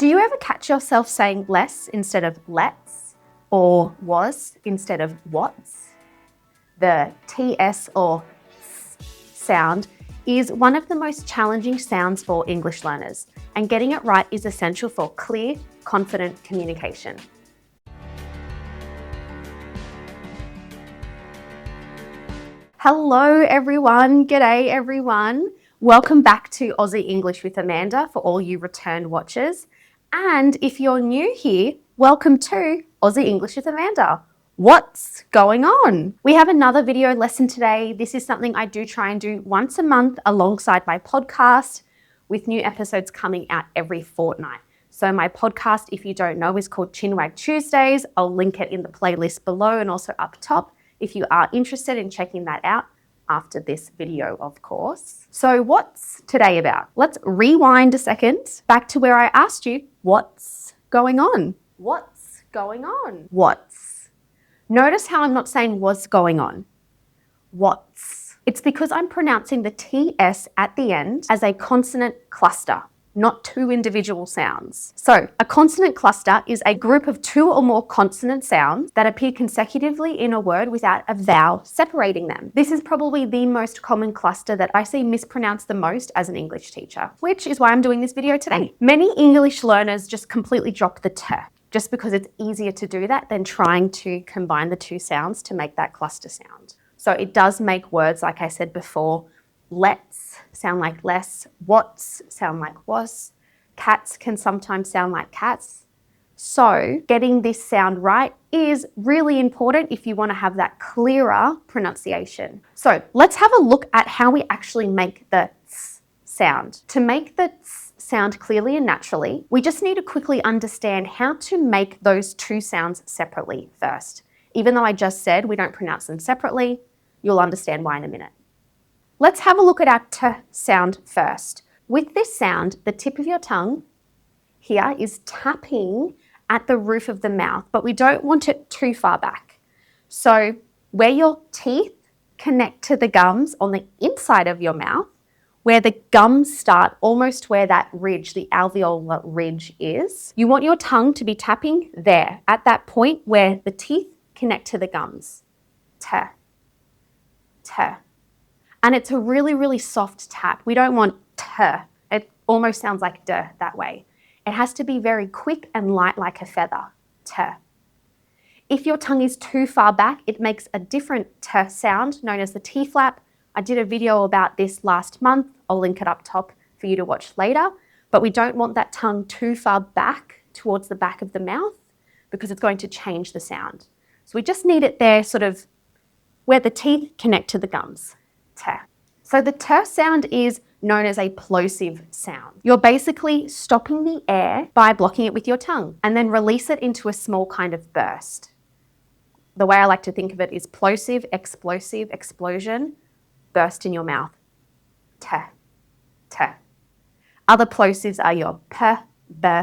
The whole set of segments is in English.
Do you ever catch yourself saying less instead of let's, or was instead of what's? The TS or S sound is one of the most challenging sounds for English learners, and getting it right is essential for clear, confident communication. Hello everyone, g'day everyone. Welcome back to Aussie English with Amanda for all you returned watchers. And if you're new here, welcome to Aussie English with Amanda. What's going on? We have another video lesson today. This is something I do try and do once a month alongside my podcast, with new episodes coming out every fortnight. So my podcast, if you don't know, is called Chinwag Tuesdays. I'll link it in the playlist below and also up top if you are interested in checking that out after this video, of course. So what's today about? Let's rewind a second back to where I asked you, what's going on? What's going on? What's? Notice how I'm not saying what's going on. What's? It's because I'm pronouncing the TS at the end as a consonant cluster, not two individual sounds. So a consonant cluster is a group of two or more consonant sounds that appear consecutively in a word without a vowel separating them. This is probably the most common cluster that I see mispronounced the most as an English teacher, which is why I'm doing this video today. Many English learners just completely drop the T, just because it's easier to do that than trying to combine the two sounds to make that cluster sound. So it does make words, like I said before, let's sound like less, what's sound like was, cats can sometimes sound like cats. So getting this sound right is really important if you want to have that clearer pronunciation. So let's have a look at how we actually make the ts sound. To make the ts sound clearly and naturally, we just need to quickly understand how to make those two sounds separately first. Even though I just said we don't pronounce them separately, you'll understand why in a minute. Let's have a look at our T sound first. With this sound, the tip of your tongue here is tapping at the roof of the mouth, but we don't want it too far back. So where your teeth connect to the gums on the inside of your mouth, where the gums start, almost where that ridge, the alveolar ridge is, you want your tongue to be tapping there, at that point where the teeth connect to the gums. T, T. And it's a really, really soft tap. We don't want T. It almost sounds like D that way. It has to be very quick and light like a feather. T. If your tongue is too far back, it makes a different T sound known as the T flap. I did a video about this last month. I'll link it up top for you to watch later. But we don't want that tongue too far back towards the back of the mouth because it's going to change the sound. So we just need it there, sort of where the teeth connect to the gums. T. So the T sound is known as a plosive sound. You're basically stopping the air by blocking it with your tongue and then release it into a small kind of burst. The way I like to think of it is plosive, explosive, explosion, burst in your mouth. T, T. Other plosives are your P, B,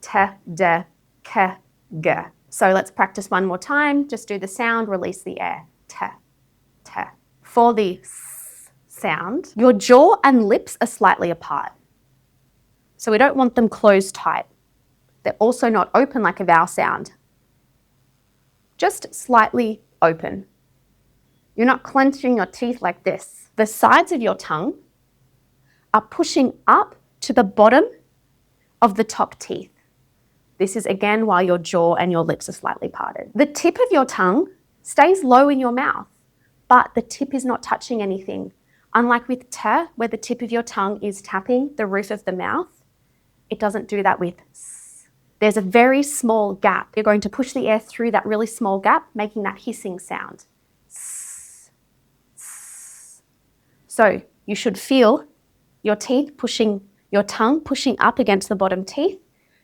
T, D, K, G. So let's practice one more time. Just do the sound, release the air. T, T. For the S sound, your jaw and lips are slightly apart. So we don't want them closed tight. They're also not open like a vowel sound. Just slightly open. You're not clenching your teeth like this. The sides of your tongue are pushing up to the bottom of the top teeth. This is again while your jaw and your lips are slightly parted. The tip of your tongue stays low in your mouth, but the tip is not touching anything. Unlike with T, where the tip of your tongue is tapping the roof of the mouth, it doesn't do that with S. There's a very small gap. You're going to push the air through that really small gap, making that hissing sound. S, S. So you should feel your teeth pushing, your tongue pushing up against the bottom teeth.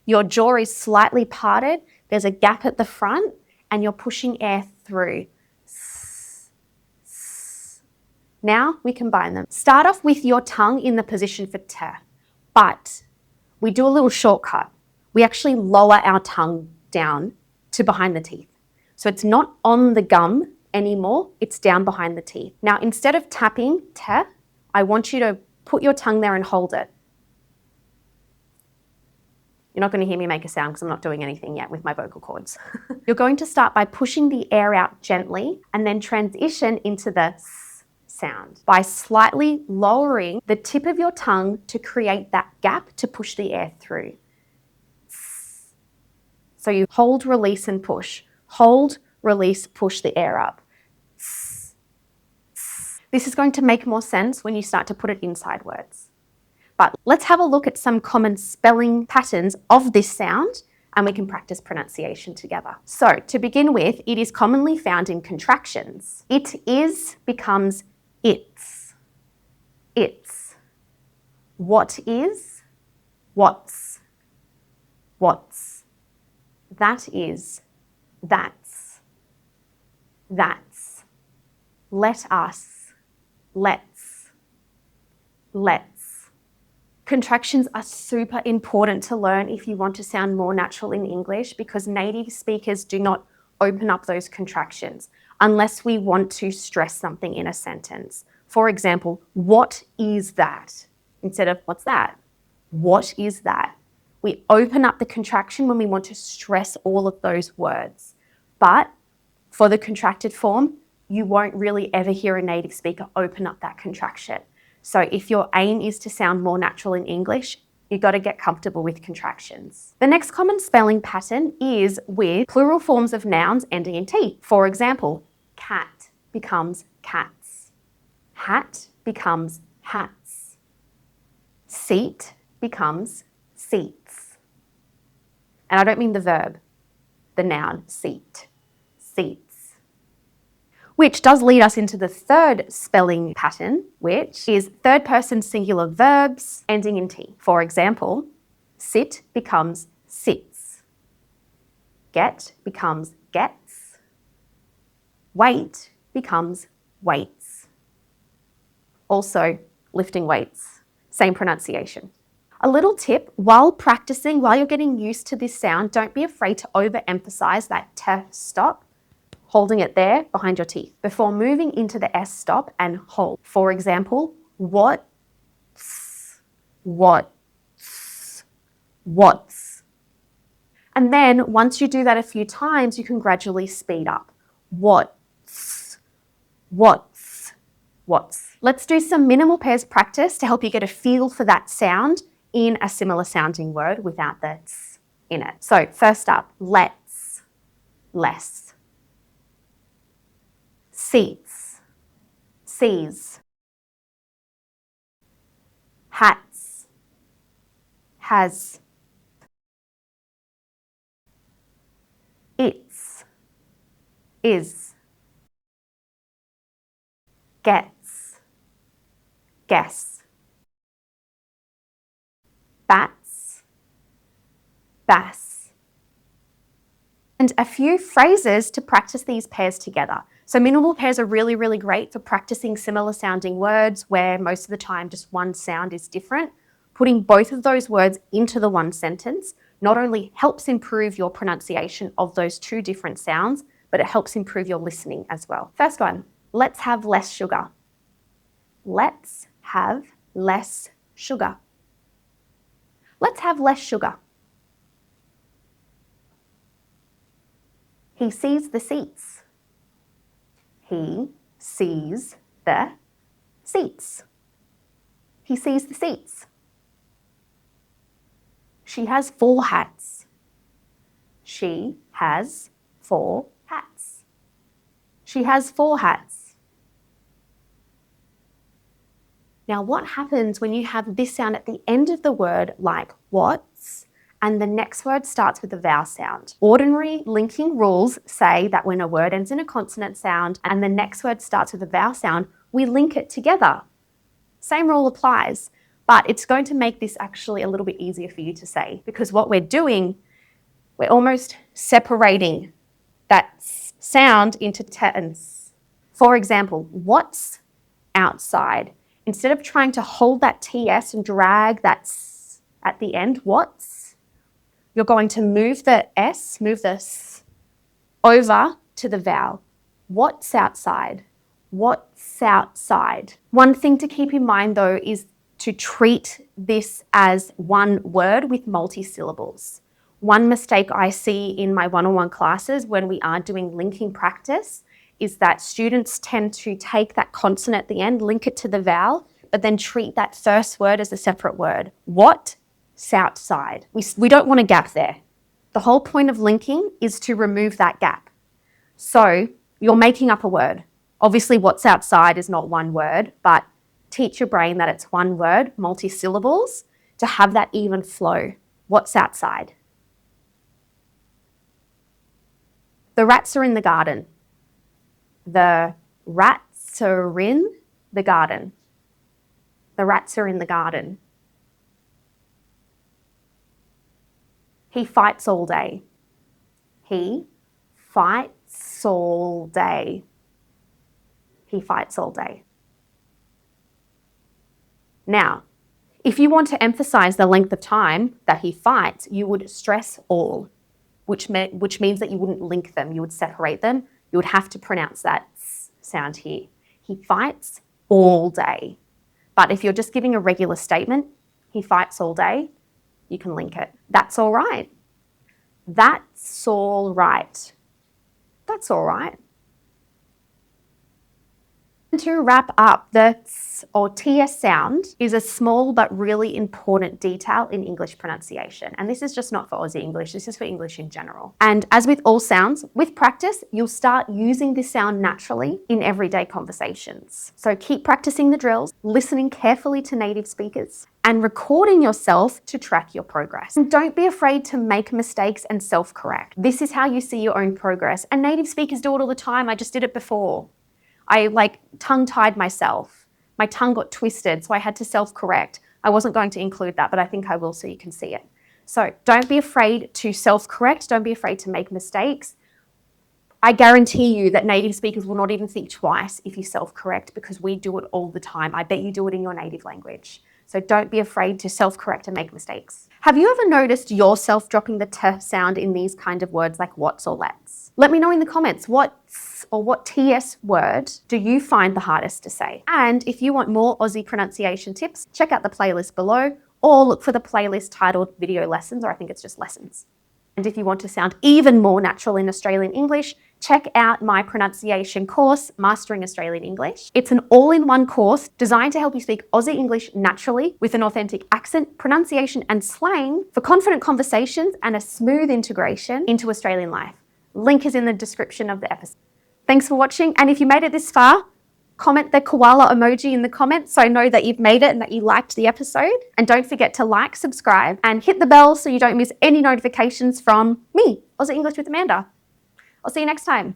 Your jaw is slightly parted. There's a gap at the front, and you're pushing air through. Now we combine them. Start off with your tongue in the position for T, but we do a little shortcut. We actually lower our tongue down to behind the teeth. So it's not on the gum anymore, it's down behind the teeth. Now instead of tapping T, I want you to put your tongue there and hold it. You're not going to hear me make a sound because I'm not doing anything yet with my vocal cords. You're going to start by pushing the air out gently and then transition into the s sound by slightly lowering the tip of your tongue to create that gap to push the air through. So you hold, release, and push. Hold, release, push the air up. This is going to make more sense when you start to put it inside words. But let's have a look at some common spelling patterns of this sound and we can practice pronunciation together. So to begin with, it is commonly found in contractions. It is becomes it's. It's. What is? What's. What's. That is. That's. That's. Let us. Let's. Let's. Contractions are super important to learn if you want to sound more natural in English because native speakers do not open up those contractions unless we want to stress something in a sentence. For example, what is that? Instead of what's that? What is that? We open up the contraction when we want to stress all of those words. But for the contracted form, you won't really ever hear a native speaker open up that contraction. So if your aim is to sound more natural in English, you've got to get comfortable with contractions. The next common spelling pattern is with plural forms of nouns ending in T. For example, cat becomes cats. Hat becomes hats. Seat becomes seats. And I don't mean the verb, the noun, seat, seats. Which does lead us into the third spelling pattern, which is third person singular verbs ending in T. For example, sit becomes sits. Get becomes gets. Wait becomes waits. Also, lifting weights, same pronunciation. A little tip, while practicing, while you're getting used to this sound, don't be afraid to overemphasize that t stop, holding it there behind your teeth before moving into the S stop and hold. For example, what's, what's, what's. And then once you do that a few times, you can gradually speed up. What's, what's, what's. Let's do some minimal pairs practice to help you get a feel for that sound in a similar sounding word without the s in it. So first up, let's, less. Seats, sees. Hats, has. It's, is. Gets, guess. Bats, bass. And a few phrases to practice these pairs together. So minimal pairs are really, really great for practicing similar sounding words where most of the time just one sound is different. Putting both of those words into the one sentence not only helps improve your pronunciation of those two different sounds, but it helps improve your listening as well. First one, let's have less sugar. Let's have less sugar. Let's have less sugar. He sees the seats. He sees the seats. He sees the seats. She has 4 hats. She has 4 hats. She has 4 hats. Now, what happens when you have this sound at the end of the word like what's, and the next word starts with a vowel sound? Ordinary linking rules say that when a word ends in a consonant sound and the next word starts with a vowel sound, we link it together. Same rule applies, but it's going to make this actually a little bit easier for you to say because what we're doing, we're almost separating that sound into t and s. For example, what's outside? Instead of trying to hold that TS and drag that s at the end, what's? You're going to move the S, move the S over to the vowel. What's outside? What's outside? One thing to keep in mind though is to treat this as one word with multi-syllables. One mistake I see in my one-on-one classes when we are doing linking practice is that students tend to take that consonant at the end, link it to the vowel, but then treat that first word as a separate word. What? Outside. We don't want a gap there. The whole point of linking is to remove that gap. So you're making up a word. Obviously, what's outside is not one word, but teach your brain that it's one word, multi-syllables, to have that even flow. What's outside? The rats are in the garden. The rats are in the garden. The rats are in the garden. He fights all day. He fights all day. He fights all day. Now, if you want to emphasize the length of time that he fights, you would stress all, which means that you wouldn't link them. You would separate them. You would have to pronounce that sound here. He fights all day. But if you're just giving a regular statement, he fights all day, you can link it. That's all right. That's all right. That's all right. To wrap up, the ts or ts sound is a small but really important detail in English pronunciation. And this is just not for Aussie English, this is for English in general. And as with all sounds, with practice, you'll start using this sound naturally in everyday conversations. So keep practicing the drills, listening carefully to native speakers, and recording yourself to track your progress. And don't be afraid to make mistakes and self-correct. This is how you see your own progress. And native speakers do it all the time. I just did it before. I tongue-tied myself. My tongue got twisted, so I had to self-correct. I wasn't going to include that, but I think I will so you can see it. So don't be afraid to self-correct. Don't be afraid to make mistakes. I guarantee you that native speakers will not even think twice if you self-correct because we do it all the time. I bet you do it in your native language. So don't be afraid to self-correct and make mistakes. Have you ever noticed yourself dropping the t sound in these kind of words like what's or let's? Let me know in the comments what ts word do you find the hardest to say? And if you want more Aussie pronunciation tips, check out the playlist below or look for the playlist titled Video Lessons, or I think it's just Lessons. And if you want to sound even more natural in Australian English, check out my pronunciation course, Mastering Australian English. It's an all-in-one course designed to help you speak Aussie English naturally with an authentic accent, pronunciation, and slang for confident conversations and a smooth integration into Australian life. Link is in the description of the episode. Thanks for watching, and if you made it this far, comment the koala emoji in the comments so I know that you've made it and that you liked the episode. And don't forget to like, subscribe, and hit the bell so you don't miss any notifications from me, Aussie English with Amanda. I'll see you next time.